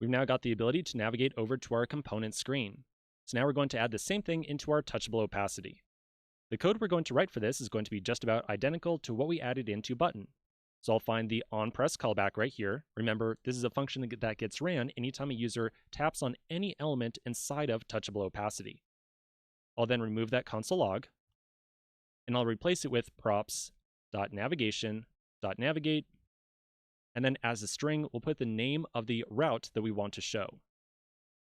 we've now got the ability to navigate over to our component screen. So now we're going to add the same thing into our touchable opacity. The code we're going to write for this is going to be just about identical to what we added into button. So I'll find the onPress callback right here. Remember, this is a function that gets ran anytime a user taps on any element inside of touchable opacity. I'll then remove that console log, and I'll replace it with props.navigation.navigate, and then as a string, we'll put the name of the route that we want to show.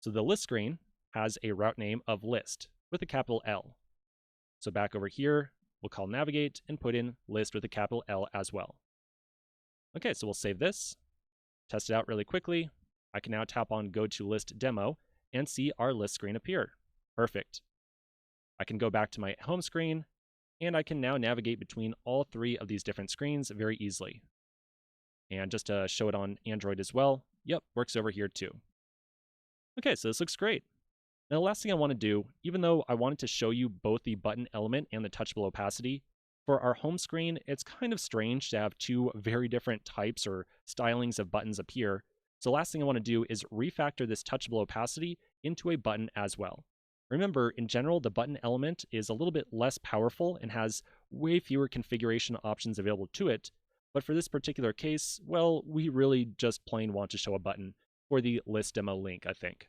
So the list screen has a route name of list with a capital L. So back over here, we'll call navigate and put in list with a capital L as well. Okay, so we'll save this, test it out really quickly. I can now tap on Go to List Demo and see our list screen appear. Perfect. I can go back to my home screen, and I can now navigate between all three of these different screens very easily. And just to show it on Android as well, yep, works over here too. Okay, so this looks great. Now the last thing I want to do, even though I wanted to show you both the button element and the touchable opacity, for our home screen, it's kind of strange to have two very different types or stylings of buttons appear. So the last thing I want to do is refactor this touchable opacity into a button as well. Remember, in general, the button element is a little bit less powerful and has way fewer configuration options available to it. But for this particular case, well, we really just plain want to show a button for the list demo link, I think.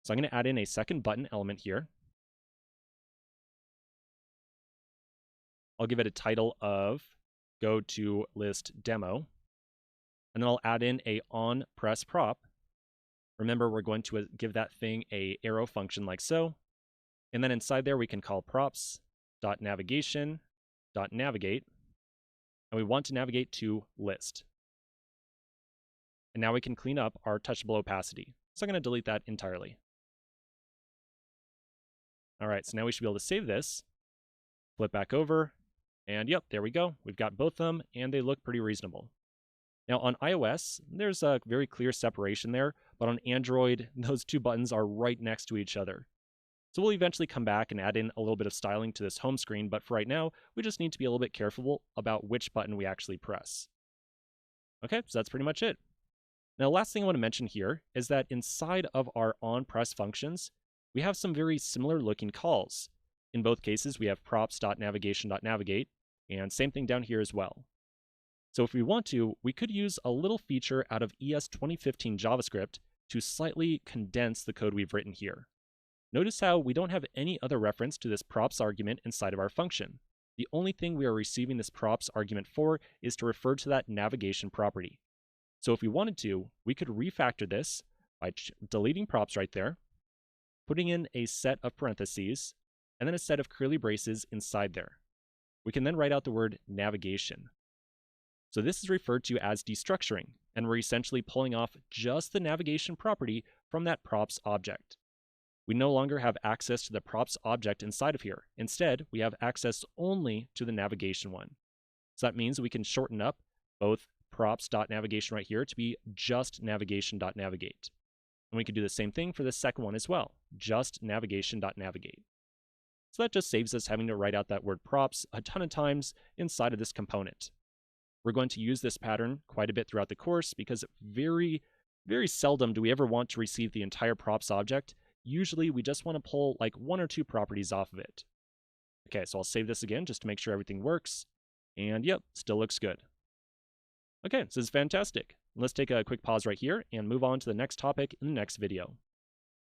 So I'm going to add in a second button element here. I'll give it a title of Go to List Demo. And then I'll add in a onPress prop. Remember, we're going to give that thing a arrow function like so. And then inside there, we can call props.navigation.navigate. And we want to navigate to list. And now we can clean up our touchable opacity. So I'm going to delete that entirely. All right, so now we should be able to save this, flip back over, and yep, there we go. We've got both of them, and they look pretty reasonable. Now on iOS, there's a very clear separation there, but on Android, those two buttons are right next to each other. So we'll eventually come back and add in a little bit of styling to this home screen, but for right now, we just need to be a little bit careful about which button we actually press. Okay, so that's pretty much it. Now, the last thing I want to mention here is that inside of our onPress functions, we have some very similar looking calls. In both cases, we have props.navigation.navigate, and same thing down here as well. So if we want to, we could use a little feature out of ES 2015 JavaScript to slightly condense the code we've written here. Notice how we don't have any other reference to this props argument inside of our function. The only thing we are receiving this props argument for is to refer to that navigation property. So if we wanted to, we could refactor this by deleting props right there, putting in a set of parentheses, and then a set of curly braces inside there. We can then write out the word navigation. So this is referred to as destructuring, and we're essentially pulling off just the navigation property from that props object. We no longer have access to the props object inside of here. Instead, we have access only to the navigation one. So that means we can shorten up both props.navigation right here to be just navigation.navigate. And we could do the same thing for the second one as well, just navigation.navigate. So that just saves us having to write out that word props a ton of times inside of this component. We're going to use this pattern quite a bit throughout the course because very, very seldom do we ever want to receive the entire props object. Usually we just want to pull like one or two properties off of it. Okay, so I'll save this again just to make sure everything works. And yep, still looks good. Okay, so this is fantastic. Let's take a quick pause right here and move on to the next topic in the next video.